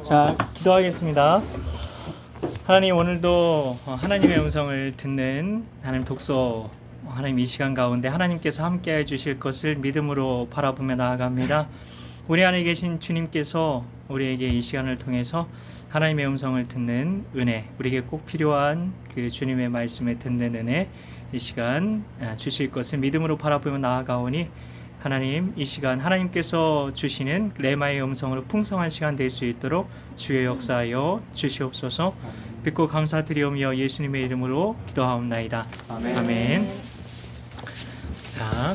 자, 기도하겠습니다. 하나님, 오늘도 하나님의 음성을 듣는 하나님 독서, 하나님 이 시간 가운데 하나님께서 함께해 주실 것을 믿음으로 바라보며 나아갑니다. 우리 안에 계신 주님께서 우리에게 이 시간을 통해서 하나님의 음성을 듣는 은혜, 우리에게 꼭 필요한 그 주님의 말씀을 듣는 은혜, 이 시간 주실 것을 믿음으로 바라보며 나아가오니 하나님, 이 시간 하나님께서 주시는 레마의 음성으로 풍성한 시간 될 수 있도록 주의 역사하여 주시옵소서. 믿고 감사드리오며 예수님의 이름으로 기도하옵나이다. 아멘. 아멘. 자,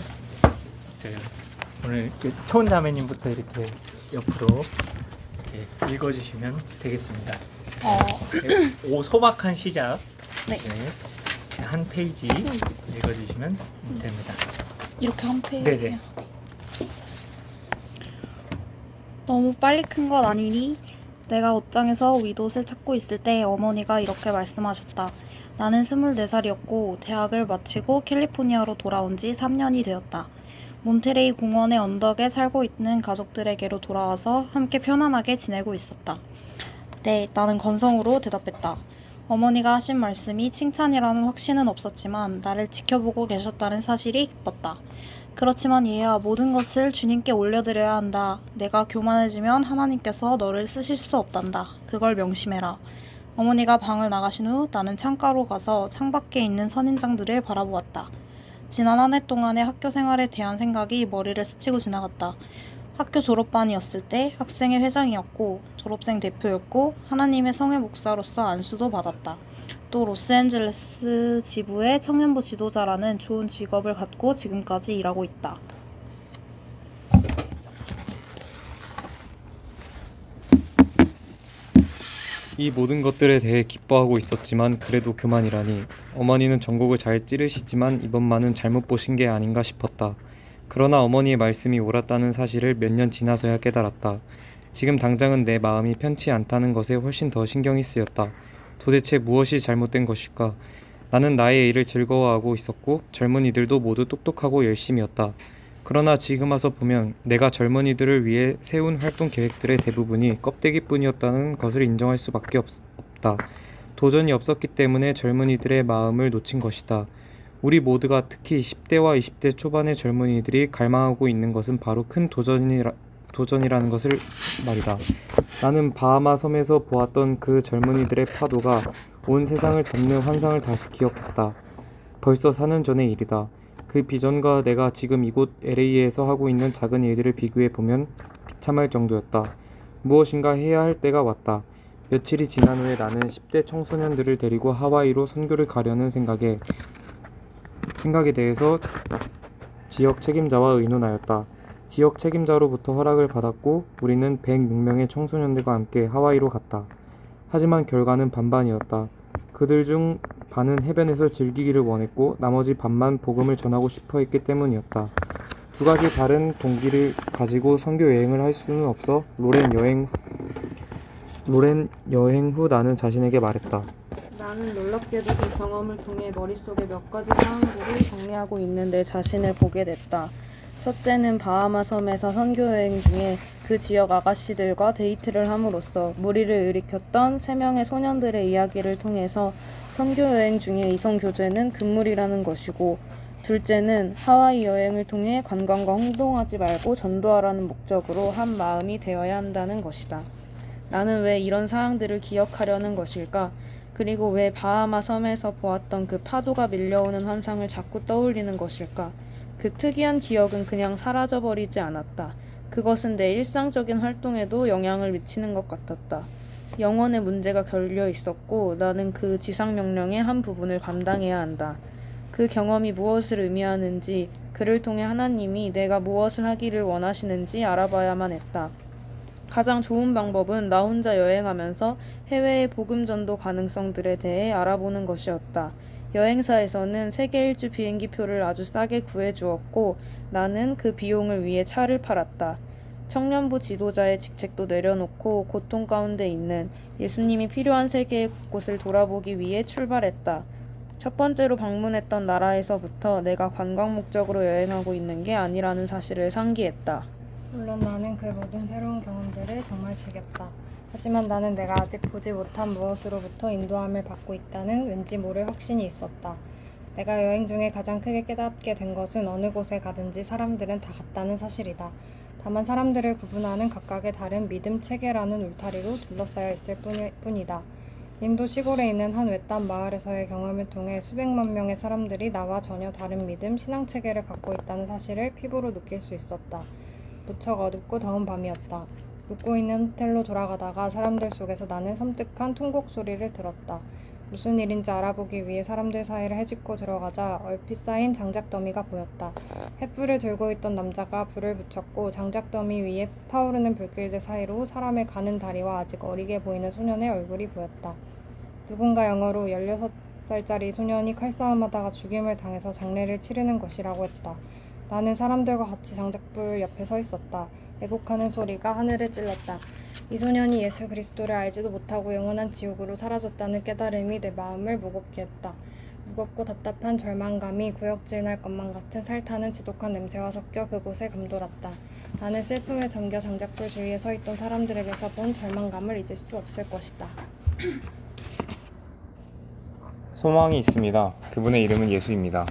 오늘 초은 자매님부터 이렇게 옆으로 이렇게 읽어주시면 되겠습니다. 소박한 시작. 네. 한 페이지 읽어주시면 됩니다. 이렇게 한 페이지. 네네. 너무 빨리 큰 것 아니니? 내가 옷장에서 윗옷을 찾고 있을 때 어머니가 이렇게 말씀하셨다. 나는 24살이었고 대학을 마치고 캘리포니아로 돌아온 지 3년이 되었다. 몬테레이 공원의 언덕에 살고 있는 가족들에게로 돌아와서 함께 편안하게 지내고 있었다. 네, 나는 건성으로 대답했다. 어머니가 하신 말씀이 칭찬이라는 확신은 없었지만 나를 지켜보고 계셨다는 사실이 기뻤다. 그렇지만 얘야, 모든 것을 주님께 올려드려야 한다. 내가 교만해지면 하나님께서 너를 쓰실 수 없단다. 그걸 명심해라. 어머니가 방을 나가신 후 나는 창가로 가서 창밖에 있는 선인장들을 바라보았다. 지난 한 해 동안의 학교 생활에 대한 생각이 머리를 스치고 지나갔다. 학교 졸업반이었을 때 학생회 회장이었고 졸업생 대표였고 하나님의 성의 목사로서 안수도 받았다. 또 로스앤젤레스 지부의 청년부 지도자라는 좋은 직업을 갖고 지금까지 일하고 있다. 이 모든 것들에 대해 기뻐하고 있었지만 그래도 교만이라니. 어머니는 전곡을 잘 찌르시지만 이번만은 잘못 보신 게 아닌가 싶었다. 그러나 어머니의 말씀이 옳았다는 사실을 몇 년 지나서야 깨달았다. 지금 당장은 내 마음이 편치 않다는 것에 훨씬 더 신경이 쓰였다. 도대체 무엇이 잘못된 것일까? 나는 나의 일을 즐거워하고 있었고 젊은이들도 모두 똑똑하고 열심이었다. 그러나 지금 와서 보면 내가 젊은이들을 위해 세운 활동 계획들의 대부분이 껍데기뿐이었다는 것을 인정할 수밖에 없다. 도전이 없었기 때문에 젊은이들의 마음을 놓친 것이다. 우리 모두가 특히 10대와 20대 초반의 젊은이들이 갈망하고 있는 것은 바로 큰 도전이라는 것을 말이다. 나는 바하마 섬에서 보았던 그 젊은이들의 파도가 온 세상을 덮는 환상을 다시 기억했다. 벌써 4년 전의 일이다. 그 비전과 내가 지금 이곳 LA에서 하고 있는 작은 일들을 비교해보면 비참할 정도였다. 무엇인가 해야 할 때가 왔다. 며칠이 지난 후에 나는 10대 청소년들을 데리고 하와이로 선교를 가려는 생각에 대해서 지역 책임자와 의논하였다. 지역 책임자로부터 허락을 받았고 우리는 106명의 청소년들과 함께 하와이로 갔다. 하지만 결과는 반반이었다. 그들 중 반은 해변에서 즐기기를 원했고 나머지 반만 복음을 전하고 싶어 했기 때문이었다. 두 가지 다른 동기를 가지고 선교 여행을 할 수는 없어. 로렌 여행 후 나는 자신에게 말했다. 나는 놀랍게도 그 경험을 통해 머릿속에 몇 가지 상황들을 정리하고 있는 내 자신을 보게 됐다. 첫째는 바하마 섬에서 선교여행 중에 그 지역 아가씨들과 데이트를 함으로써 무리를 일으켰던 3명의 소년들의 이야기를 통해서 선교여행 중에 이성교제는 금물이라는 것이고, 둘째는 하와이 여행을 통해 관광과 혼동하지 말고 전도하라는 목적으로 한 마음이 되어야 한다는 것이다. 나는 왜 이런 사항들을 기억하려는 것일까? 그리고 왜 바하마 섬에서 보았던 그 파도가 밀려오는 환상을 자꾸 떠올리는 것일까? 그 특이한 기억은 그냥 사라져버리지 않았다. 그것은 내 일상적인 활동에도 영향을 미치는 것 같았다. 영혼의 문제가 걸려 있었고 나는 그 지상명령의 한 부분을 감당해야 한다. 그 경험이 무엇을 의미하는지, 그를 통해 하나님이 내가 무엇을 하기를 원하시는지 알아봐야만 했다. 가장 좋은 방법은 나 혼자 여행하면서 해외의 복음 전도 가능성들에 대해 알아보는 것이었다. 여행사에서는 세계 일주 비행기표를 아주 싸게 구해주었고 나는 그 비용을 위해 차를 팔았다. 청년부 지도자의 직책도 내려놓고 고통 가운데 있는 예수님이 필요한 세계의 곳곳을 돌아보기 위해 출발했다. 첫 번째로 방문했던 나라에서부터 내가 관광 목적으로 여행하고 있는 게 아니라는 사실을 상기했다. 물론 나는 그 모든 새로운 경험들을 정말 즐겼다. 하지만 나는 내가 아직 보지 못한 무엇으로부터 인도함을 받고 있다는 왠지 모를 확신이 있었다. 내가 여행 중에 가장 크게 깨닫게 된 것은 어느 곳에 가든지 사람들은 다 같다는 사실이다. 다만 사람들을 구분하는 각각의 다른 믿음 체계라는 울타리로 둘러싸여 있을 뿐이다. 인도 시골에 있는 한 외딴 마을에서의 경험을 통해 수백만 명의 사람들이 나와 전혀 다른 믿음, 신앙 체계를 갖고 있다는 사실을 피부로 느낄 수 있었다. 무척 어둡고 더운 밤이었다. 묵고 있는 호텔로 돌아가다가 사람들 속에서 나는 섬뜩한 통곡 소리를 들었다. 무슨 일인지 알아보기 위해 사람들 사이를 헤집고 들어가자 얼핏 쌓인 장작더미가 보였다. 횃불을 들고 있던 남자가 불을 붙였고 장작더미 위에 타오르는 불길들 사이로 사람의 가는 다리와 아직 어리게 보이는 소년의 얼굴이 보였다. 누군가 영어로 16살짜리 소년이 칼싸움하다가 죽임을 당해서 장례를 치르는 것이라고 했다. 나는 사람들과 같이 장작불 옆에 서 있었다. 애곡하는 소리가 하늘을 찔렀다. 이 소년이 예수 그리스도를 알지도 못하고 영원한 지옥으로 사라졌다는 깨달음이 내 마음을 무겁게 했다. 무겁고 답답한 절망감이 구역질 날 것만 같은 살타는 지독한 냄새와 섞여 그곳에 감돌았다. 나는 슬픔에 잠겨 장작불 주위에 서 있던 사람들에게서 본 절망감을 잊을 수 없을 것이다. 소망이 있습니다. 그분의 이름은 예수입니다.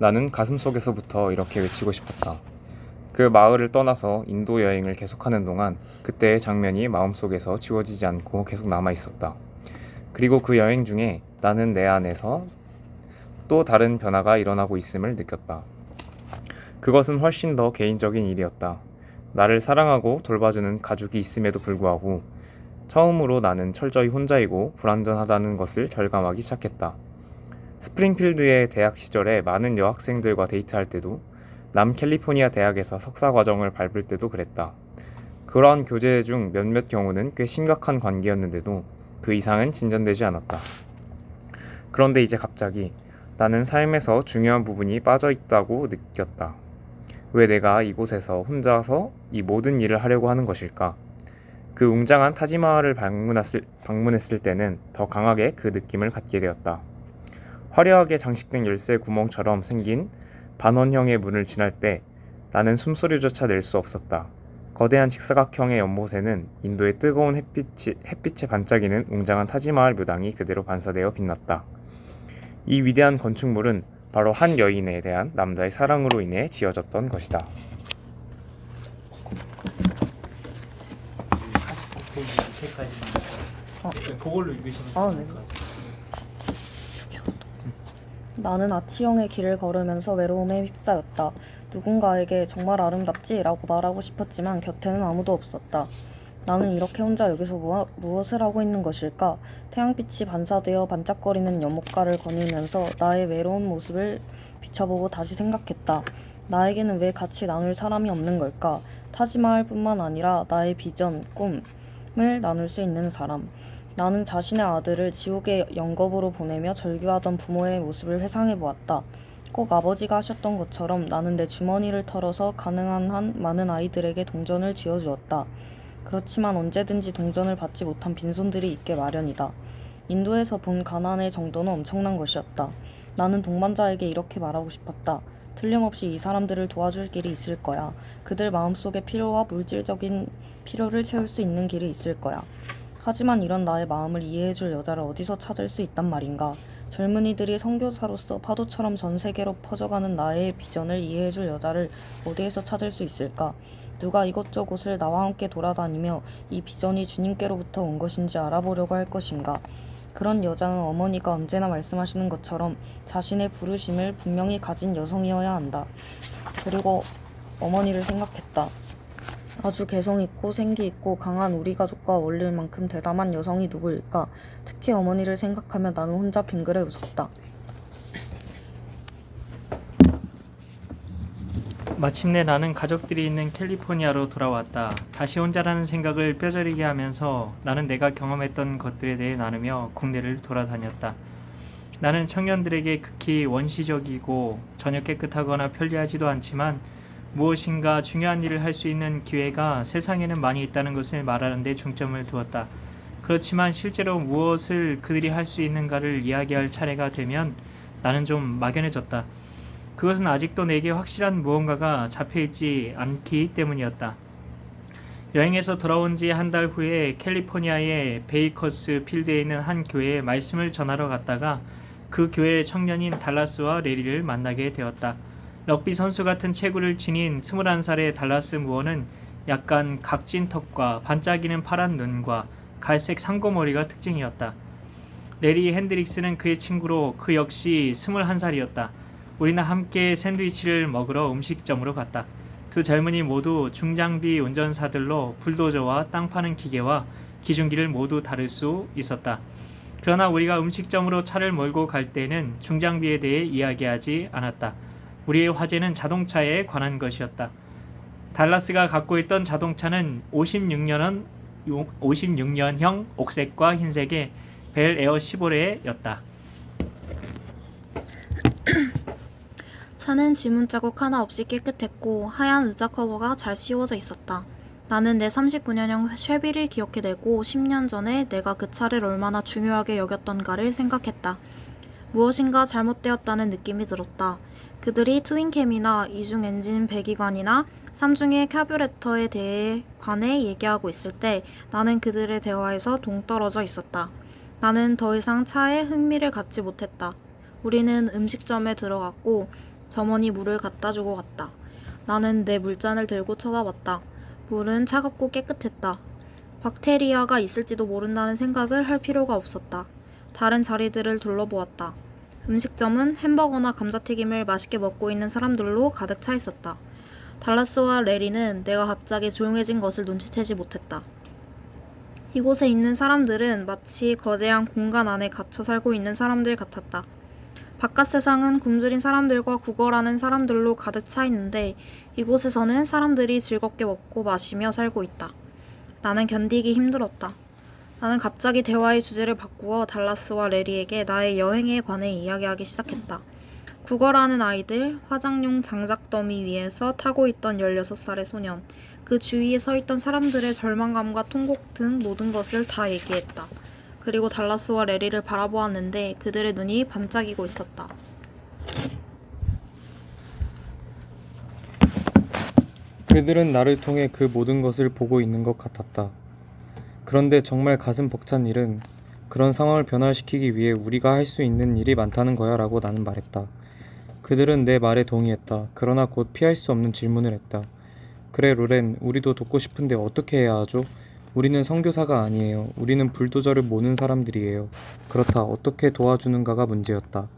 나는 가슴속에서부터 이렇게 외치고 싶었다. 그 마을을 떠나서 인도 여행을 계속하는 동안 그때의 장면이 마음속에서 지워지지 않고 계속 남아있었다. 그리고 그 여행 중에 나는 내 안에서 또 다른 변화가 일어나고 있음을 느꼈다. 그것은 훨씬 더 개인적인 일이었다. 나를 사랑하고 돌봐주는 가족이 있음에도 불구하고 처음으로 나는 철저히 혼자이고 불완전하다는 것을 절감하기 시작했다. 스프링필드의 대학 시절에 많은 여학생들과 데이트할 때도 남캘리포니아 대학에서 석사 과정을 밟을 때도 그랬다. 그러한 교제 중 몇몇 경우는 꽤 심각한 관계였는데도 그 이상은 진전되지 않았다. 그런데 이제 갑자기 나는 삶에서 중요한 부분이 빠져 있다고 느꼈다. 왜 내가 이곳에서 혼자서 이 모든 일을 하려고 하는 것일까? 그 웅장한 타지마할을 방문했을 때는 더 강하게 그 느낌을 갖게 되었다. 화려하게 장식된 열쇠 구멍처럼 생긴 반원형의 문을 지날 때 나는 숨소리조차 낼 수 없었다. 거대한 직사각형의 연못에는 인도의 뜨거운 햇빛에 반짝이는 웅장한 타지마할 묘당이 그대로 반사되어 빛났다. 이 위대한 건축물은 바로 한 여인에 대한 남자의 사랑으로 인해 지어졌던 것이다. 49페이지까지만 그걸로 읽으시면 좋을 것 같습니다. 나는 아치형의 길을 걸으면서 외로움에 휩싸였다. 누군가에게 정말 아름답지? 라고 말하고 싶었지만 곁에는 아무도 없었다. 나는 이렇게 혼자 여기서 무엇을 하고 있는 것일까? 태양빛이 반사되어 반짝거리는 연못가를 거닐면서 나의 외로운 모습을 비춰보고 다시 생각했다. 나에게는 왜 같이 나눌 사람이 없는 걸까? 타지마할뿐만 아니라 나의 비전, 꿈을 나눌 수 있는 사람. 나는 자신의 아들을 지옥의 영겁으로 보내며 절규하던 부모의 모습을 회상해보았다. 꼭 아버지가 하셨던 것처럼 나는 내 주머니를 털어서 가능한 한 많은 아이들에게 동전을 쥐어주었다. 그렇지만 언제든지 동전을 받지 못한 빈손들이 있게 마련이다. 인도에서 본 가난의 정도는 엄청난 것이었다. 나는 동반자에게 이렇게 말하고 싶었다. 틀림없이 이 사람들을 도와줄 길이 있을 거야. 그들 마음속의 필요와 물질적인 필요를 채울 수 있는 길이 있을 거야. 하지만 이런 나의 마음을 이해해줄 여자를 어디서 찾을 수 있단 말인가. 젊은이들이 선교사로서 파도처럼 전 세계로 퍼져가는 나의 비전을 이해해줄 여자를 어디에서 찾을 수 있을까. 누가 이곳저곳을 나와 함께 돌아다니며 이 비전이 주님께로부터 온 것인지 알아보려고 할 것인가. 그런 여자는 어머니가 언제나 말씀하시는 것처럼 자신의 부르심을 분명히 가진 여성이어야 한다. 그리고 어머니를 생각했다. 아주 개성있고 생기있고 강한 우리 가족과 어울릴 만큼 대담한 여성이 누구일까? 특히 어머니를 생각하며 나는 혼자 빙그레 웃었다. 마침내 나는 가족들이 있는 캘리포니아로 돌아왔다. 다시 혼자라는 생각을 뼈저리게 하면서 나는 내가 경험했던 것들에 대해 나누며 국내를 돌아다녔다. 나는 청년들에게 극히 원시적이고 전혀 깨끗하거나 편리하지도 않지만 무엇인가 중요한 일을 할 수 있는 기회가 세상에는 많이 있다는 것을 말하는 데 중점을 두었다. 그렇지만 실제로 무엇을 그들이 할 수 있는가를 이야기할 차례가 되면 나는 좀 막연해졌다. 그것은 아직도 내게 확실한 무언가가 잡혀있지 않기 때문이었다. 여행에서 돌아온 지 한 달 후에 캘리포니아의 베이커스 필드에 있는 한 교회에 말씀을 전하러 갔다가 그 교회의 청년인 달라스와 레리를 만나게 되었다. 럭비 선수 같은 체구를 지닌 21살의 달라스 무어는 약간 각진 턱과 반짝이는 파란 눈과 갈색 상고머리가 특징이었다. 레리 핸드릭스는 그의 친구로 그 역시 21살이었다. 우리는 함께 샌드위치를 먹으러 음식점으로 갔다. 두 젊은이 모두 중장비 운전사들로 불도저와 땅 파는 기계와 기중기를 모두 다룰 수 있었다. 그러나 우리가 음식점으로 차를 몰고 갈 때는 중장비에 대해 이야기하지 않았다. 우리의 화제는 자동차에 관한 것이었다. 달라스가 갖고 있던 자동차는 56년형 옥색과 흰색의 벨 에어 15레였다. 차는 지문 자국 하나 없이 깨끗했고 하얀 의자 커버가 잘 씌워져 있었다. 나는 내 39년형 쉐비를 기억해내고 10년 전에 내가 그 차를 얼마나 중요하게 여겼던가를 생각했다. 무엇인가 잘못되었다는 느낌이 들었다. 그들이 트윈캠이나 이중 엔진 배기관이나 삼중의 카뷰레터에 관해 얘기하고 있을 때 나는 그들의 대화에서 동떨어져 있었다. 나는 더 이상 차에 흥미를 갖지 못했다. 우리는 음식점에 들어갔고 점원이 물을 갖다 주고 갔다. 나는 내 물잔을 들고 쳐다봤다. 물은 차갑고 깨끗했다. 박테리아가 있을지도 모른다는 생각을 할 필요가 없었다. 다른 자리들을 둘러보았다. 음식점은 햄버거나 감자튀김을 맛있게 먹고 있는 사람들로 가득 차 있었다. 달라스와 레리는 내가 갑자기 조용해진 것을 눈치채지 못했다. 이곳에 있는 사람들은 마치 거대한 공간 안에 갇혀 살고 있는 사람들 같았다. 바깥 세상은 굶주린 사람들과 구걸하는 사람들로 가득 차 있는데 이곳에서는 사람들이 즐겁게 먹고 마시며 살고 있다. 나는 견디기 힘들었다. 나는 갑자기 대화의 주제를 바꾸어 달라스와 레리에게 나의 여행에 관해 이야기하기 시작했다. 구걸하는 아이들, 화장용 장작 더미 위에서 타고 있던 16살의 소년, 그 주위에 서 있던 사람들의 절망감과 통곡 등 모든 것을 다 얘기했다. 그리고 달라스와 레리를 바라보았는데 그들의 눈이 반짝이고 있었다. 그들은 나를 통해 그 모든 것을 보고 있는 것 같았다. 그런데 정말 가슴 벅찬 일은 그런 상황을 변화시키기 위해 우리가 할 수 있는 일이 많다는 거야 라고 나는 말했다. 그들은 내 말에 동의했다. 그러나 곧 피할 수 없는 질문을 했다. 그래 로렌, 우리도 돕고 싶은데 어떻게 해야 하죠? 우리는 선교사가 아니에요. 우리는 불도저를 모는 사람들이에요. 그렇다. 어떻게 도와주는가가 문제였다.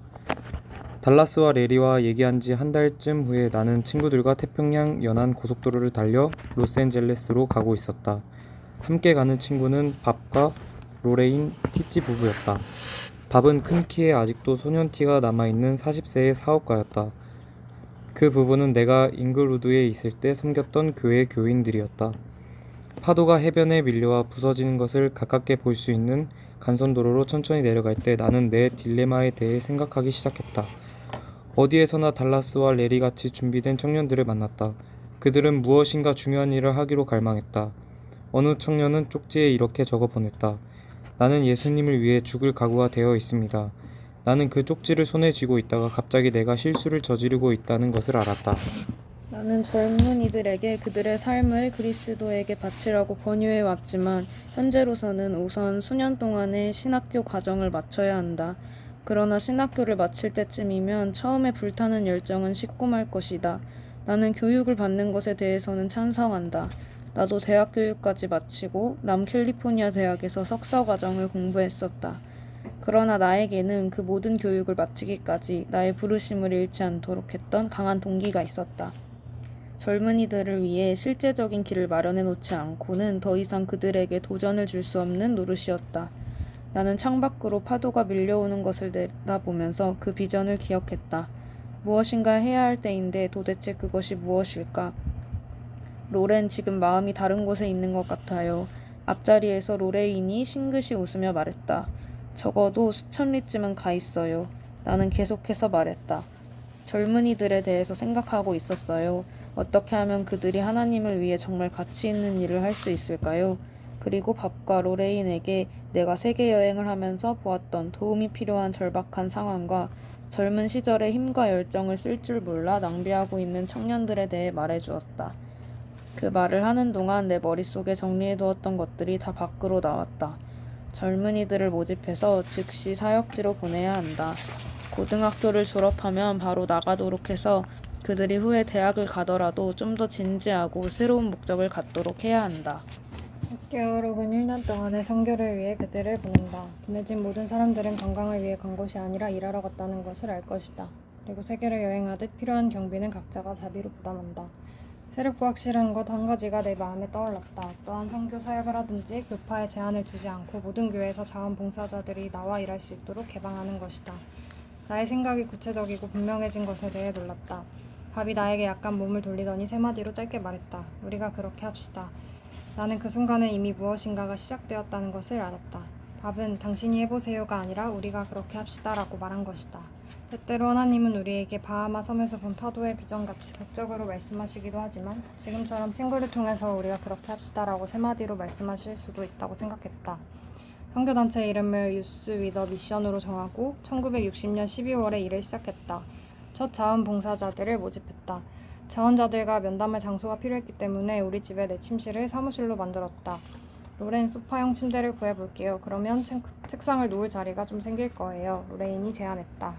달라스와 레리와 얘기한 지 한 달쯤 후에 나는 친구들과 태평양 연안 고속도로를 달려 로스앤젤레스로 가고 있었다. 함께 가는 친구는 밥과 로레인, 티찌 부부였다. 밥은 큰 키에 아직도 소년티가 남아있는 40세의 사업가였다. 그 부부는 내가 잉글우드에 있을 때 섬겼던 교회 교인들이었다. 파도가 해변에 밀려와 부서지는 것을 가깝게 볼 수 있는 간선도로로 천천히 내려갈 때 나는 내 딜레마에 대해 생각하기 시작했다. 어디에서나 달라스와 레리같이 준비된 청년들을 만났다. 그들은 무엇인가 중요한 일을 하기로 갈망했다. 어느 청년은 쪽지에 이렇게 적어 보냈다. 나는 예수님을 위해 죽을 각오가 되어 있습니다. 나는 그 쪽지를 손에 쥐고 있다가 갑자기 내가 실수를 저지르고 있다는 것을 알았다. 나는 젊은이들에게 그들의 삶을 그리스도에게 바치라고 권유해 왔지만 현재로서는 우선 수년 동안의 신학교 과정을 마쳐야 한다. 그러나 신학교를 마칠 때쯤이면 처음에 불타는 열정은 식고 말 것이다. 나는 교육을 받는 것에 대해서는 찬성한다. 나도 대학 교육까지 마치고 남캘리포니아 대학에서 석사 과정을 공부했었다. 그러나 나에게는 그 모든 교육을 마치기까지 나의 부르심을 잃지 않도록 했던 강한 동기가 있었다. 젊은이들을 위해 실제적인 길을 마련해 놓지 않고는 더 이상 그들에게 도전을 줄 수 없는 노릇이었다. 나는 창밖으로 파도가 밀려오는 것을 내다보면서 그 비전을 기억했다. 무엇인가 해야 할 때인데 도대체 그것이 무엇일까? 로렌, 지금 마음이 다른 곳에 있는 것 같아요. 앞자리에서 로레인이 싱긋이 웃으며 말했다. 적어도 수천 리쯤은 가 있어요. 나는 계속해서 말했다. 젊은이들에 대해서 생각하고 있었어요. 어떻게 하면 그들이 하나님을 위해 정말 가치 있는 일을 할 수 있을까요? 그리고 밥과 로레인에게 내가 세계 여행을 하면서 보았던 도움이 필요한 절박한 상황과 젊은 시절의 힘과 열정을 쓸 줄 몰라 낭비하고 있는 청년들에 대해 말해주었다. 그 말을 하는 동안 내 머릿속에 정리해두었던 것들이 다 밖으로 나왔다. 젊은이들을 모집해서 즉시 사역지로 보내야 한다. 고등학교를 졸업하면 바로 나가도록 해서 그들이 후에 대학을 가더라도 좀 더 진지하고 새로운 목적을 갖도록 해야 한다. 6개월 혹은 1년 동안의 선교를 위해 그들을 보낸다. 보내진 모든 사람들은 관광을 위해 간 것이 아니라 일하러 갔다는 것을 알 것이다. 그리고 세계를 여행하듯 필요한 경비는 각자가 자비로 부담한다. 새롭고 확실한 것 한 가지가 내 마음에 떠올랐다. 또한 선교 사역을 하든지 교파에 제한을 두지 않고 모든 교회에서 자원봉사자들이 나와 일할 수 있도록 개방하는 것이다. 나의 생각이 구체적이고 분명해진 것에 대해 놀랐다. 밥이 나에게 약간 몸을 돌리더니 세 마디로 짧게 말했다. 우리가 그렇게 합시다. 나는 그 순간에 이미 무엇인가가 시작되었다는 것을 알았다. 밥은 당신이 해보세요가 아니라 우리가 그렇게 합시다라고 말한 것이다. 때때로 하나님은 우리에게 바하마 섬에서 본 파도의 비전같이 극적으로 말씀하시기도 하지만 지금처럼 친구를 통해서 우리가 그렇게 합시다라고 세 마디로 말씀하실 수도 있다고 생각했다. 선교단체 이름을 유스 위더 미션으로 정하고 1960년 12월에 일을 시작했다. 첫 자원봉사자들을 모집했다. 자원자들과 면담할 장소가 필요했기 때문에 우리 집에 내 침실을 사무실로 만들었다. 로렌 소파형 침대를 구해볼게요. 그러면 책상을 놓을 자리가 좀 생길 거예요. 로렌이 제안했다.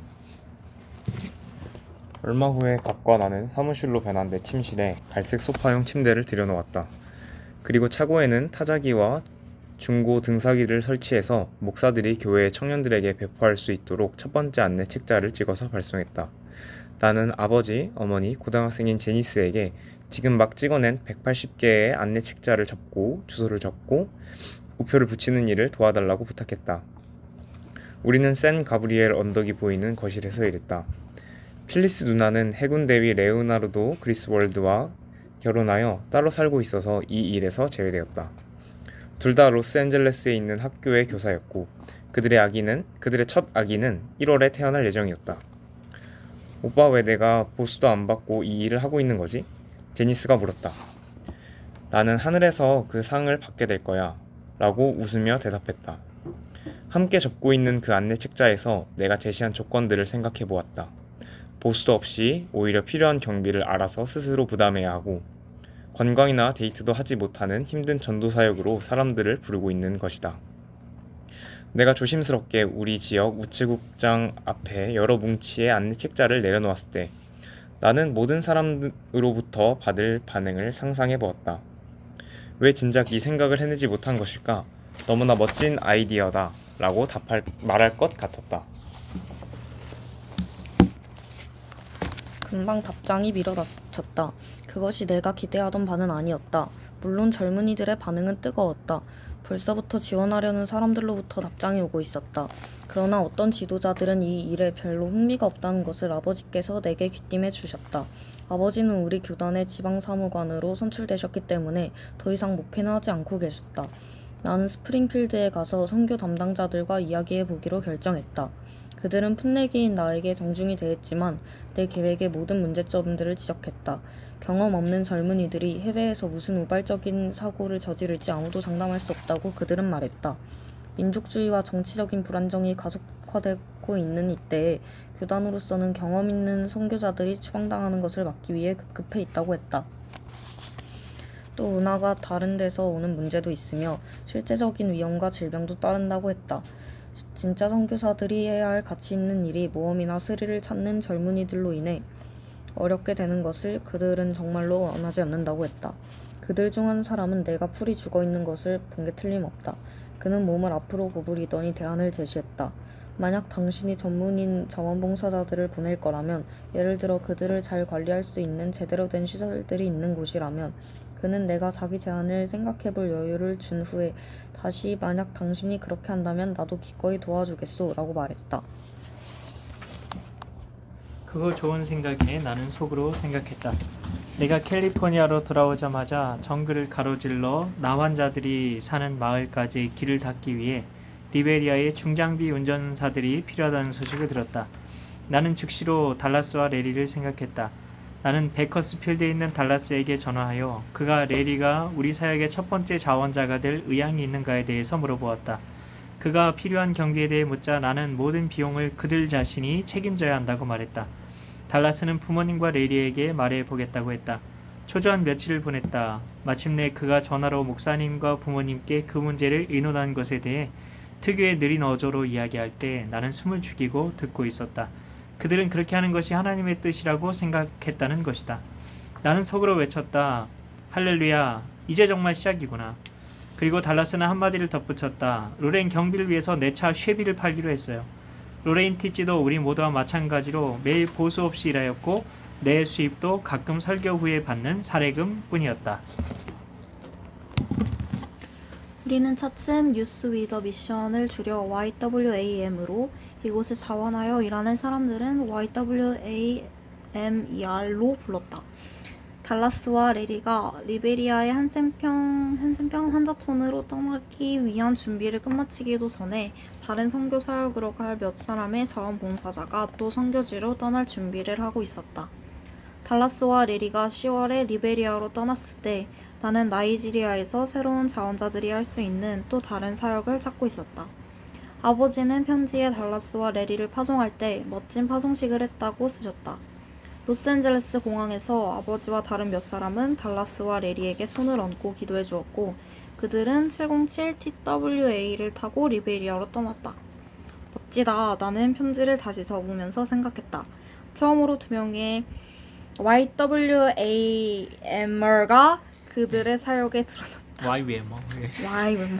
얼마 후에 밥과 나는 사무실로 변한 내 침실에 갈색 소파형 침대를 들여놓았다. 그리고 차고에는 타자기와 중고 등사기를 설치해서 목사들이 교회 청년들에게 배포할 수 있도록 첫 번째 안내 책자를 찍어서 발송했다. 나는 아버지, 어머니, 고등학생인 제니스에게 지금 막 찍어낸 180개의 안내 책자를 접고 주소를 적고 우표를 붙이는 일을 도와달라고 부탁했다. 우리는 샌 가브리엘 언덕이 보이는 거실에서 일했다. 필리스 누나는 해군 대위 레오나르도 그리스월드와 결혼하여 따로 살고 있어서 이 일에서 제외되었다. 둘 다 로스앤젤레스에 있는 학교의 교사였고 그들의 첫 아기는 1월에 태어날 예정이었다. 오빠, 왜 내가 보수도 안 받고 이 일을 하고 있는 거지? 제니스가 물었다. 나는 하늘에서 그 상을 받게 될 거야 라고 웃으며 대답했다. 함께 접고 있는 그 안내 책자에서 내가 제시한 조건들을 생각해 보았다. 보수도 없이 오히려 필요한 경비를 알아서 스스로 부담해야 하고 관광이나 데이트도 하지 못하는 힘든 전도사역으로 사람들을 부르고 있는 것이다. 내가 조심스럽게 우리 지역 우체국장 앞에 여러 뭉치의 안내 책자를 내려놓았을 때 나는 모든 사람으로부터 받을 반응을 상상해 보았다. 왜 진작 이 생각을 해내지 못한 것일까? 너무나 멋진 아이디어다 라고 말할 것 같았다. 금방 답장이 밀어닥쳤다. 그것이 내가 기대하던 바는 아니었다. 물론 젊은이들의 반응은 뜨거웠다. 벌써부터 지원하려는 사람들로부터 답장이 오고 있었다. 그러나 어떤 지도자들은 이 일에 별로 흥미가 없다는 것을 아버지께서 내게 귀띔해 주셨다. 아버지는 우리 교단의 지방사무관으로 선출되셨기 때문에 더 이상 목회는 하지 않고 계셨다. 나는 스프링필드에 가서 선교 담당자들과 이야기해 보기로 결정했다. 그들은 풋내기인 나에게 정중히 대했지만 내 계획의 모든 문제점들을 지적했다. 경험 없는 젊은이들이 해외에서 무슨 우발적인 사고를 저지를지 아무도 장담할 수 없다고 그들은 말했다. 민족주의와 정치적인 불안정이 가속화되고 있는 이때에 교단으로서는 경험 있는 선교자들이 추방당하는 것을 막기 위해 급급해 있다고 했다. 또 은하가 다른 데서 오는 문제도 있으며 실제적인 위험과 질병도 따른다고 했다. 진짜 선교사들이 해야 할 가치 있는 일이 모험이나 스릴을 찾는 젊은이들로 인해 어렵게 되는 것을 그들은 정말로 원하지 않는다고 했다. 그들 중 한 사람은 내가 풀이 죽어있는 것을 본 게 틀림없다. 그는 몸을 앞으로 구부리더니 대안을 제시했다. 만약 당신이 전문인 자원봉사자들을 보낼 거라면, 예를 들어 그들을 잘 관리할 수 있는 제대로 된 시설들이 있는 곳이라면, 그는 내가 자기 제안을 생각해볼 여유를 준 후에 다시 만약 당신이 그렇게 한다면 나도 기꺼이 도와주겠소 라고 말했다. 그거 좋은 생각이네. 나는 속으로 생각했다. 내가 캘리포니아로 돌아오자마자 정글을 가로질러 나환자들이 사는 마을까지 길을 닫기 위해 리베리아의 중장비 운전사들이 필요하다는 소식을 들었다. 나는 즉시로 달라스와 레리를 생각했다. 나는 베커스필드에 있는 달라스에게 전화하여 그가 레리가 우리 사역의 첫 번째 자원자가 될 의향이 있는가에 대해서 물어보았다. 그가 필요한 경비에 대해 묻자 나는 모든 비용을 그들 자신이 책임져야 한다고 말했다. 달라스는 부모님과 레리에게 말해보겠다고 했다. 초조한 며칠을 보냈다. 마침내 그가 전화로 목사님과 부모님께 그 문제를 의논한 것에 대해 특유의 느린 어조로 이야기할 때 나는 숨을 죽이고 듣고 있었다. 그들은 그렇게 하는 것이 하나님의 뜻이라고 생각했다는 것이다. 나는 속으로 외쳤다. 할렐루야, 이제 정말 시작이구나. 그리고 달라스는 한마디를 덧붙였다. 로렌 경비를 위해서 내 차 쉐비를 팔기로 했어요. 로레인 티찌도 우리 모두와 마찬가지로 매일 보수 없이 일하였고 내 수입도 가끔 설교 후에 받는 사례금 뿐이었다. 우리는 차츰 뉴스 위더 미션을 줄여 YWAM으로 이곳에 자원하여 일하는 사람들은 YWAMER로 불렀다. 달라스와 레리가 리베리아의 한센평 환자촌으로 떠나기 위한 준비를 끝마치기도 전에 다른 선교 사역으로 갈 몇 사람의 자원봉사자가 또 선교지로 떠날 준비를 하고 있었다. 달라스와 레리가 10월에 리베리아로 떠났을 때 나는 나이지리아에서 새로운 자원자들이 할 수 있는 또 다른 사역을 찾고 있었다. 아버지는 편지에 달라스와 레리를 파송할 때 멋진 파송식을 했다고 쓰셨다. 로스앤젤레스 공항에서 아버지와 다른 몇 사람은 달라스와 레리에게 손을 얹고 기도해 주었고 그들은 707 TWA를 타고 리베리아로 떠났다. 멋지다. 나는 편지를 다시 적으면서 생각했다. 처음으로 2명의 YWAMR가 그들의 사역에 들어섰다. YWM. YWM.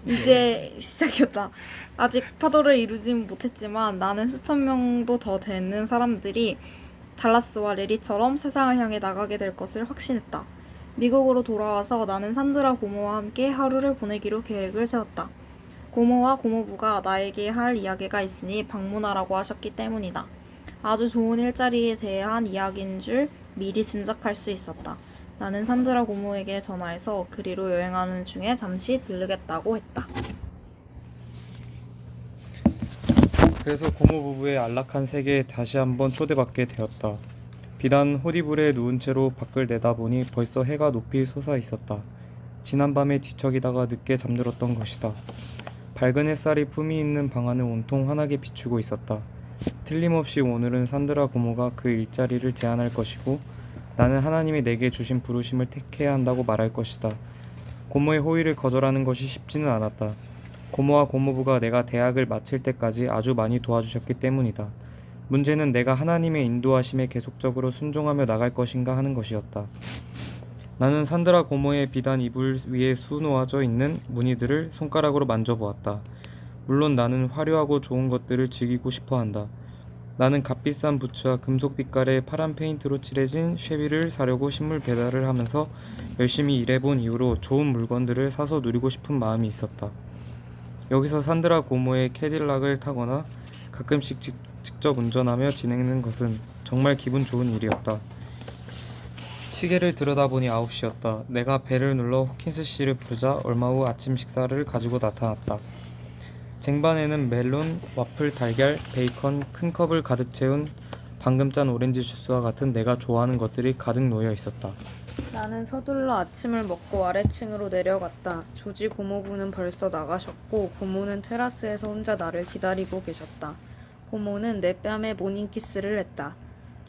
이제 시작이었다. 아직 파도를 이루진 못했지만 나는 수천 명도 더 되는 사람들이 달라스와 레리처럼 세상을 향해 나가게 될 것을 확신했다. 미국으로 돌아와서 나는 산드라 고모와 함께 하루를 보내기로 계획을 세웠다. 고모와 고모부가 나에게 할 이야기가 있으니 방문하라고 하셨기 때문이다. 아주 좋은 일자리에 대한 이야기인 줄 미리 짐작할 수 있었다. 나는 산드라 고모에게 전화해서 그리로 여행하는 중에 잠시 들르겠다고 했다. 그래서 고모 부부의 안락한 세계에 다시 한번 초대받게 되었다. 비단 호디불에 누운 채로 밖을 내다보니 벌써 해가 높이 솟아 있었다. 지난밤에 뒤척이다가 늦게 잠들었던 것이다. 밝은 햇살이 품이 있는 방안을 온통 환하게 비추고 있었다. 틀림없이 오늘은 산드라 고모가 그 일자리를 제안할 것이고 나는 하나님이 내게 주신 부르심을 택해야 한다고 말할 것이다. 고모의 호의를 거절하는 것이 쉽지는 않았다. 고모와 고모부가 내가 대학을 마칠 때까지 아주 많이 도와주셨기 때문이다. 문제는 내가 하나님의 인도하심에 계속적으로 순종하며 나갈 것인가 하는 것이었다. 나는 산드라 고모의 비단 이불 위에 수놓아져 있는 무늬들을 손가락으로 만져보았다. 물론 나는 화려하고 좋은 것들을 즐기고 싶어한다. 나는 값비싼 부츠와 금속 빛깔의 파란 페인트로 칠해진 쉐비를 사려고 식물 배달을 하면서 열심히 일해본 이후로 좋은 물건들을 사서 누리고 싶은 마음이 있었다. 여기서 산드라 고모의 캐딜락을 타거나 가끔씩 직접 운전하며 지내는 것은 정말 기분 좋은 일이었다. 시계를 들여다보니 9시였다. 내가 벨을 눌러 호킨스 씨를 부르자 얼마 후 아침 식사를 가지고 나타났다. 쟁반에는 멜론, 와플, 달걀, 베이컨, 큰 컵을 가득 채운 방금 짠 오렌지 주스와 같은 내가 좋아하는 것들이 가득 놓여 있었다. 나는 서둘러 아침을 먹고 아래층으로 내려갔다. 조지 고모부는 벌써 나가셨고 고모는 테라스에서 혼자 나를 기다리고 계셨다. 고모는 내 뺨에 모닝키스를 했다.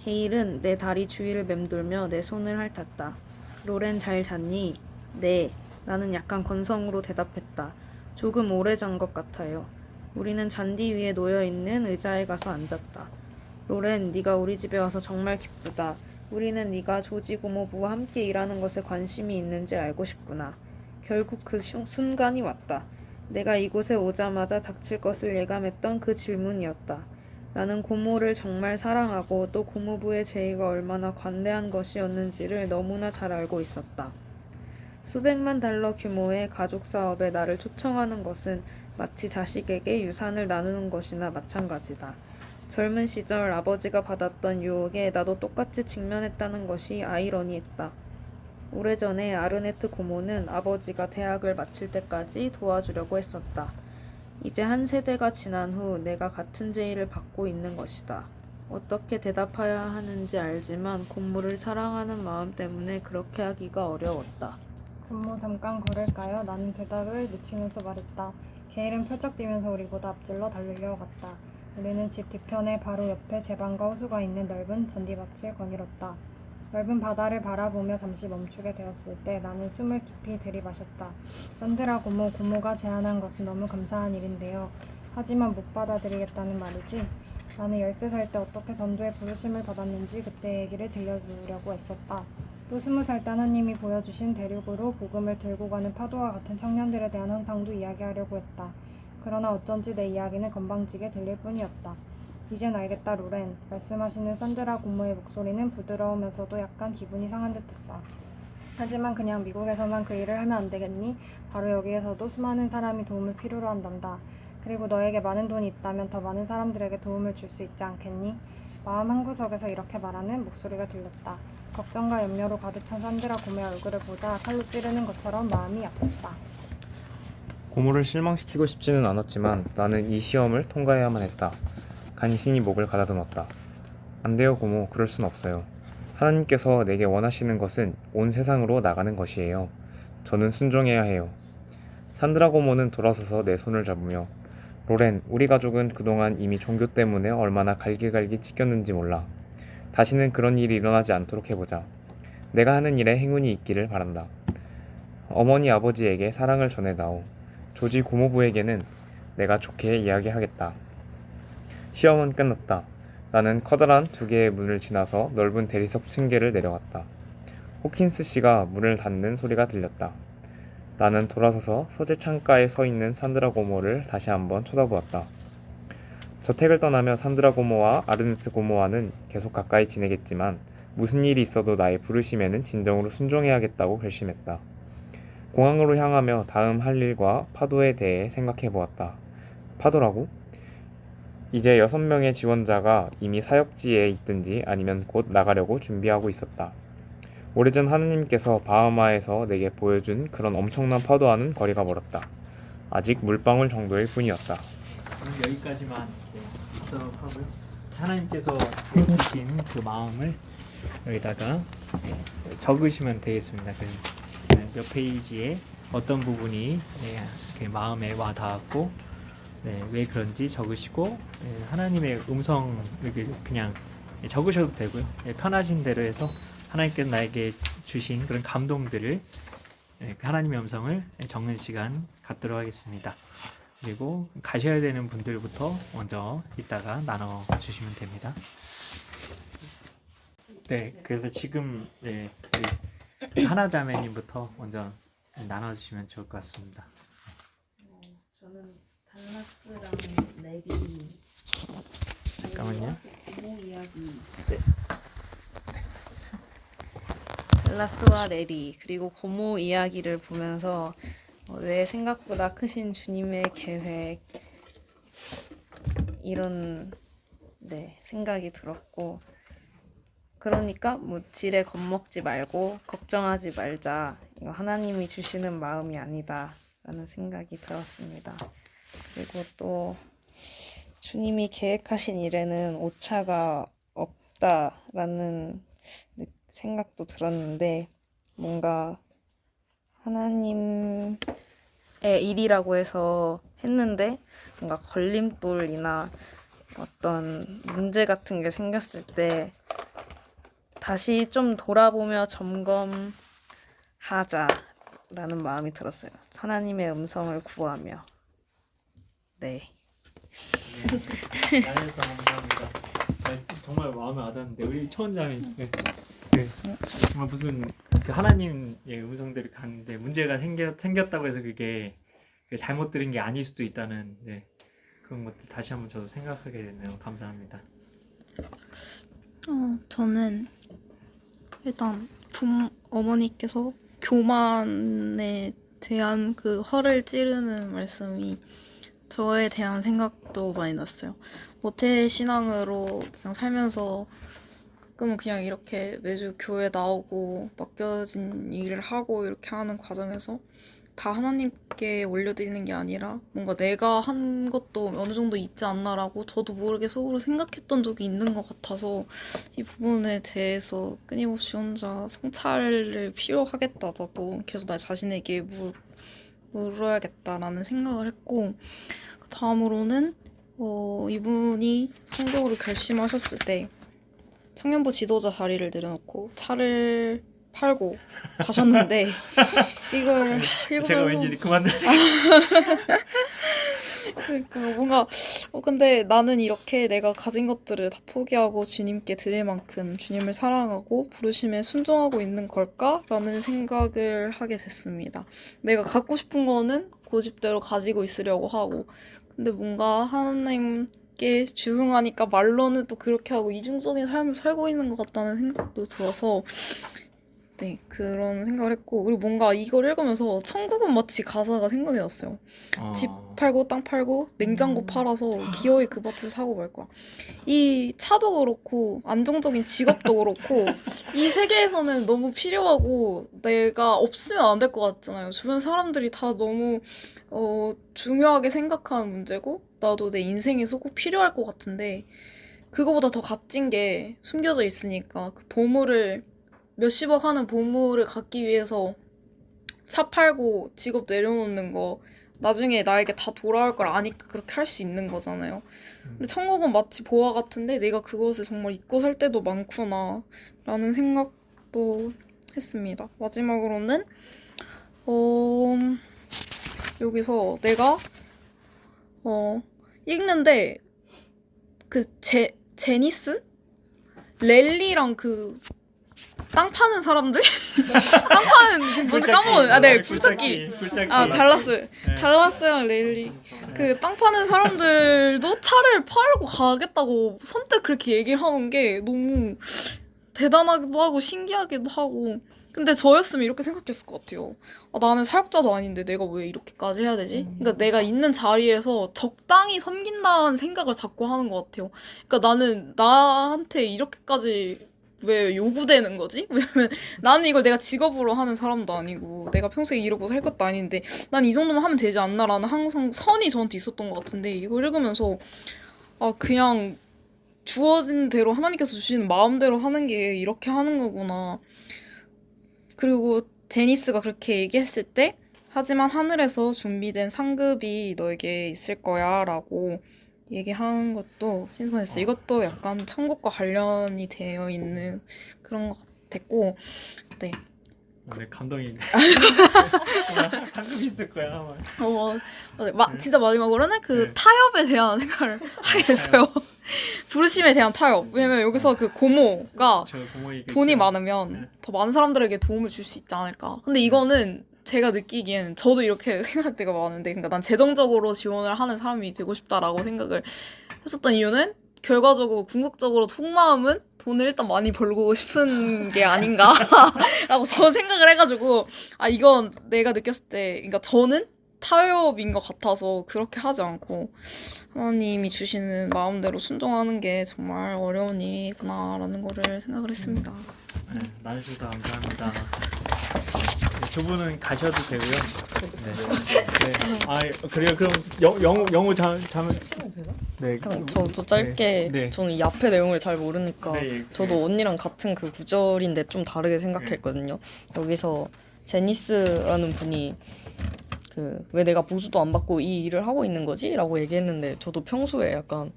게일은 내 다리 주위를 맴돌며 내 손을 핥았다. 로렌 잘 잤니? 네. 나는 약간 건성으로 대답했다. 조금 오래 잔 것 같아요. 우리는 잔디 위에 놓여있는 의자에 가서 앉았다. 로렌, 네가 우리 집에 와서 정말 기쁘다. 우리는 네가 조지 고모부와 함께 일하는 것에 관심이 있는지 알고 싶구나. 결국 그 순간이 왔다. 내가 이곳에 오자마자 닥칠 것을 예감했던 그 질문이었다. 나는 고모를 정말 사랑하고 또 고모부의 제의가 얼마나 관대한 것이었는지를 너무나 잘 알고 있었다. 수백만 달러 규모의 가족 사업에 나를 초청하는 것은 마치 자식에게 유산을 나누는 것이나 마찬가지다. 젊은 시절 아버지가 받았던 유혹에 나도 똑같이 직면했다는 것이 아이러니했다. 오래전에 아르네트 고모는 아버지가 대학을 마칠 때까지 도와주려고 했었다. 이제 한 세대가 지난 후 내가 같은 제의를 받고 있는 것이다. 어떻게 대답해야 하는지 알지만 고모를 사랑하는 마음 때문에 그렇게 하기가 어려웠다. 고모 잠깐 걸을까요? 나는 대답을 늦추면서 말했다. 게일은 펄쩍 뛰면서 우리보다 앞질러 달려갔다. 우리는 집 뒤편에 바로 옆에 제 방과 호수가 있는 넓은 잔디밭을 거닐었다. 넓은 바다를 바라보며 잠시 멈추게 되었을 때 나는 숨을 깊이 들이마셨다. 산드라 고모가 제안한 것은 너무 감사한 일인데요. 하지만 못 받아들이겠다는 말이지. 나는 13살 때 어떻게 전도의 부르심을 받았는지 그때 얘기를 들려주려고 애썼다. 또 20살 때 하나님이 보여주신 대륙으로 복음을 들고 가는 파도와 같은 청년들에 대한 환상도 이야기하려고 했다. 그러나 어쩐지 내 이야기는 건방지게 들릴 뿐이었다. 이젠 알겠다, 로렌. 말씀하시는 산드라 고모의 목소리는 부드러우면서도 약간 기분이 상한 듯했다. 하지만 그냥 미국에서만 그 일을 하면 안 되겠니? 바로 여기에서도 수많은 사람이 도움을 필요로 한단다. 그리고 너에게 많은 돈이 있다면 더 많은 사람들에게 도움을 줄 수 있지 않겠니? 마음 한구석에서 이렇게 말하는 목소리가 들렸다. 걱정과 염려로 가득 찬 산드라 고모의 얼굴을 보자 칼로 찌르는 것처럼 마음이 아팠다. 고모를 실망시키고 싶지는 않았지만 나는 이 시험을 통과해야만 했다. 간신히 목을 가다듬었다. 안 돼요, 고모. 그럴 순 없어요. 하나님께서 내게 원하시는 것은 온 세상으로 나가는 것이에요. 저는 순종해야 해요. 산드라 고모는 돌아서서 내 손을 잡으며 로렌, 우리 가족은 그동안 이미 종교 때문에 얼마나 갈기갈기 찢겼는지 몰라. 다시는 그런 일이 일어나지 않도록 해보자. 내가 하는 일에 행운이 있기를 바란다. 어머니 아버지에게 사랑을 전해다오. 조지 고모부에게는 내가 좋게 이야기하겠다. 시험은 끝났다. 나는 커다란 2개의 문을 지나서 넓은 대리석 층계를 내려갔다. 호킨스 씨가 문을 닫는 소리가 들렸다. 나는 돌아서서 서재 창가에 서 있는 산드라 고모를 다시 한번 쳐다보았다. 저택을 떠나며 산드라 고모와 아르네트 고모와는 계속 가까이 지내겠지만 무슨 일이 있어도 나의 부르심에는 진정으로 순종해야겠다고 결심했다. 공항으로 향하며 다음 할 일과 파도에 대해 생각해 보았다. 파도라고? 이제 6명의 지원자가 이미 사역지에 있든지 아니면 곧 나가려고 준비하고 있었다. 오래전 하느님께서 바하마에서 내게 보여준 그런 엄청난 파도와는 거리가 멀었다. 아직 물방울 정도일 뿐이었다. 오늘 여기까지만 있도록 하고요. 하나님께서 주신 그 마음을 여기다가 적으시면 되겠습니다. 몇 페이지에 어떤 부분이 이렇게 마음에 와 닿았고 왜 그런지 적으시고 하나님의 음성 이렇게 그냥 적으셔도 되고요. 편하신 대로 해서 하나님께서 나에게 주신 그런 감동들을 하나님의 음성을 적는 시간 갖도록 하겠습니다. 그리고 가셔야 되는 분들부터 먼저 이따가 나눠 주시면 됩니다. 네, 그래서 지금 하나자매님부터 먼저 나눠 주시면 좋을 것 같습니다. 저는 달라스랑 레디 잠깐만요. 고모 이야기. 달라스와 레리 그리고 고모 이야기를 보면서 내 생각보다 크신 주님의 계획 이런 생각이 들었고 그러니까 뭐 지레 겁먹지 말고 걱정하지 말자. 이거 하나님이 주시는 마음이 아니다 라는 생각이 들었습니다. 그리고 또 주님이 계획하신 일에는 오차가 없다라는 생각도 들었는데 뭔가 하나님의 일이라고 해서 했는데 뭔가 걸림돌이나 어떤 문제 같은 게 생겼을 때 다시 좀 돌아보며 점검하자라는 마음이 들었어요. 하나님의 음성을 구하며. 네. 나눠서 감사합니다. 정말 마음에 와닿는데 우리 초원장이 정말 무슨 그 하나님의 음성들이 가는데 문제가 생겼다고 해서 그게 잘못 들은 게 아닐 수도 있다는 그런 것들 다시 한번 저도 생각하게 됐네요. 감사합니다. 저는 일단 어머니께서 교만에 대한 그 허를 찌르는 말씀이 저에 대한 생각도 많이 났어요. 모태 신앙으로 그냥 살면서 가끔은 그냥 이렇게 매주 교회 나오고 맡겨진 일을 하고 이렇게 하는 과정에서 다 하나님께 올려드리는 게 아니라 뭔가 내가 한 것도 어느 정도 있지 않나라고 저도 모르게 속으로 생각했던 적이 있는 것 같아서 이 부분에 대해서 끊임없이 혼자 성찰을 필요하겠다. 나도 계속 나 자신에게 물어야겠다라는 생각을 했고 그 다음으로는 이분이 성경으로 결심하셨을 때 청년부 지도자 자리를 내려놓고 차를 팔고 가셨는데 이걸 제가 읽으면서 왠지 그만. 그러니까 뭔가 근데 나는 이렇게 내가 가진 것들을 다 포기하고 주님께 드릴 만큼 주님을 사랑하고 부르심에 순종하고 있는 걸까라는 생각을 하게 됐습니다. 내가 갖고 싶은 거는 고집대로 가지고 있으려고 하고 근데 뭔가 하나님께 죄송하니까 말로는 또 그렇게 하고 이중적인 삶을 살고 있는 것 같다는 생각도 들어서 네, 그런 생각을 했고 그리고 뭔가 이걸 읽으면서 천국은 마치 가사가 생각이 났어요. 집 팔고 땅 팔고 냉장고 팔아서 기어이 그 밭을 사고 말 거야. 이 차도 그렇고 안정적인 직업도 그렇고 이 세계에서는 너무 필요하고 내가 없으면 안 될 것 같잖아요. 주변 사람들이 다 너무 중요하게 생각하는 문제고 나도 내 인생에서 꼭 필요할 것 같은데 그거보다 더 값진 게 숨겨져 있으니까 그 보물을 몇십억 하는 보물을 갖기 위해서 차 팔고 직업 내려놓는 거 나중에 나에게 다 돌아올 걸 아니까 그렇게 할 수 있는 거잖아요. 근데 천국은 마치 보화 같은데 내가 그것을 정말 잊고 살 때도 많구나 라는 생각도 했습니다. 마지막으로는 여기서 내가 읽는데 그 제니스? 랠리랑 그 땅 파는 사람들? 땅 파는 뭔지 까먹었네. 네, 굴착기. 달라스. 네. 달라스랑 랠리. 그 땅 파는 사람들도 차를 팔고 가겠다고 선뜻 그렇게 얘기를 하는 게 너무 대단하기도 하고 신기하기도 하고. 근데 저였으면 이렇게 생각했을 것 같아요. 나는 사역자도 아닌데 내가 왜 이렇게까지 해야 되지? 그러니까 내가 있는 자리에서 적당히 섬긴다는 생각을 자꾸 하는 것 같아요. 그러니까 나는 나한테 이렇게까지 왜 요구되는 거지? 왜냐면 나는 이걸 내가 직업으로 하는 사람도 아니고 내가 평생 이러고 살 것도 아닌데 난 이 정도만 하면 되지 않나라는 항상 선이 저한테 있었던 것 같은데 이걸 읽으면서 그냥 주어진 대로 하나님께서 주시는 마음대로 하는 게 이렇게 하는 거구나. 그리고 제니스가 그렇게 얘기했을 때 하지만 하늘에서 준비된 상급이 너에게 있을 거야 라고 얘기하는 것도 신선했어요. 이것도 약간 천국과 관련이 되어 있는 그런 것 같았고 네. 네, 감동이. 상급이 있을 거야. 진짜 마지막으로는 그 타협에 대한 생각을 하게 됐어요. 부르심에 대한 타협. 왜냐면 여기서 그 고모가 돈이 많으면 더 많은 사람들에게 도움을 줄 수 있지 않을까. 근데 이거는 제가 느끼기엔 저도 이렇게 생각할 때가 많은데 그러니까 난 재정적으로 지원을 하는 사람이 되고 싶다라고 생각을 했었던 이유는 결과적으로 궁극적으로 속마음은 돈을 일단 많이 벌고 싶은 게 아닌가 라고 저는 생각을 해가지고 이건 내가 느꼈을 때 그러니까 저는 타협인 것 같아서 그렇게 하지 않고 하나님이 주시는 마음대로 순종하는 게 정말 어려운 일이구나라는 거를 생각을 했습니다. 네, 나누셔서 감사합니다. 두 분은 가셔도 되고요. 네. 그래요. 그럼 영어 잠은 네. 그냥 저도 짧게 네. 저는 이 앞에 내용을 잘 모르니까 네. 저도 언니랑 같은 그 구절인데 좀 다르게 생각했거든요. 여기서 제니스라는 분이 그 왜 내가 보수도 안 받고 이 일을 하고 있는 거지? 라고 얘기했는데 저도 평소에 약간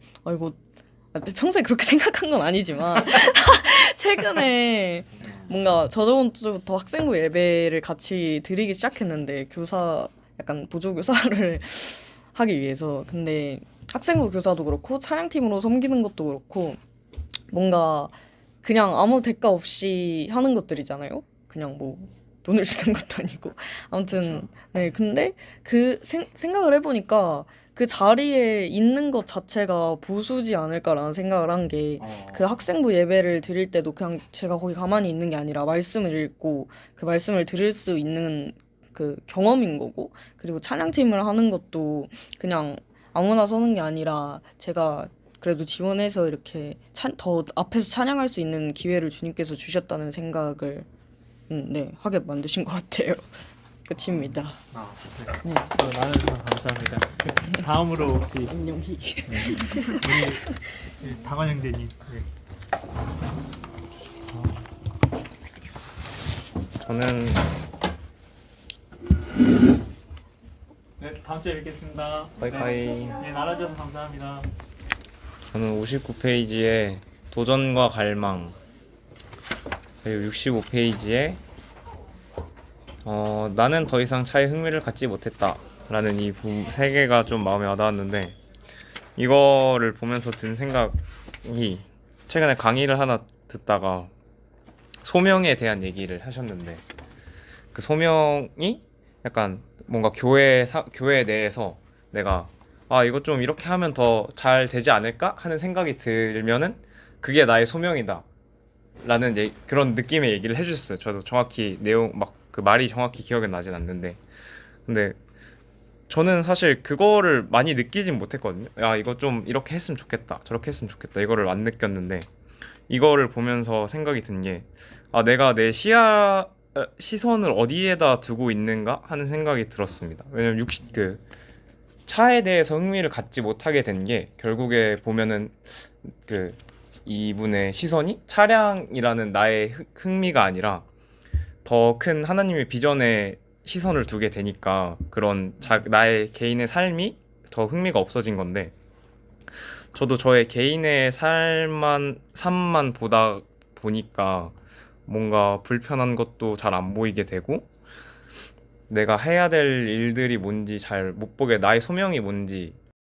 평소에 그렇게 생각한 건 아니지만 최근에 뭔가 저번 주부터 학생부 예배를 같이 드리기 시작했는데 약간 보조교사를 하기 위해서 근데 학생부 교사도 그렇고 찬양팀으로 섬기는 것도 그렇고 뭔가 그냥 아무 대가 없이 하는 것들이잖아요. 그냥 뭐 돈을 주는 것도 아니고 아무튼 네 근데 그 생각을 해보니까 그 자리에 있는 것 자체가 보수지 않을까라는 생각을 한 게 그 학생부 예배를 드릴 때도 그냥 제가 거기 가만히 있는 게 아니라 말씀을 읽고 그 말씀을 들을 수 있는 그 경험인 거고 그리고 찬양팀을 하는 것도 그냥 아무나 서는 게 아니라 제가 그래도 지원해서 이렇게 더 앞에서 찬양할 수 있는 기회를 주님께서 주셨다는 생각을 하게 만드신 것 같아요. 끝입니다. 네. 또 나눠주셔서 감사합니다. 다음으로 혹시 안녕히. 우리 당원 형제님. 저는 네, 다음 주에 뵙겠습니다. 바이바이. 네, 나눠줘서 감사합니다. 저는 59페이지에 도전과 갈망. 그리고 65페이지에 나는 더 이상 차에 흥미를 갖지 못했다 라는 이 세 개가 좀 마음에 와닿았는데, 이거를 보면서 든 생각이, 최근에 강의를 하나 듣다가 소명에 대한 얘기를 하셨는데, 그 소명이 약간 뭔가 교회 내에서 내가 이거 좀 이렇게 하면 더 잘 되지 않을까 하는 생각이 들면은 그게 나의 소명이다 라는 그런 느낌의 얘기를 해주셨어요. 저도 정확히 내용 막 그 말이 정확히 기억은 나진 않는데, 근데 저는 사실 그거를 많이 느끼진 못했거든요. 야, 이거 좀 이렇게 했으면 좋겠다, 저렇게 했으면 좋겠다, 이거를 안 느꼈는데, 이거를 보면서 생각이 든 게, 내가 내 시선을 어디에다 두고 있는가 하는 생각이 들었습니다. 왜냐면 그 차에 대해서 흥미를 갖지 못하게 된 게, 결국에 보면은 그 이분의 시선이 차량이라는 나의 흥미가 아니라 더 큰 하나님의 비전에 시선을 두게 되니까 그런 나의 개인의 삶이 더 흥미가 없어진 건데, 저도 저의 개인의 삶만 보다 보니까 뭔가 불편한 것도 잘 안 보이게 되고, 내가 해야 될 일들이 뭔지 잘 못 보게, 나의 소명이 뭔지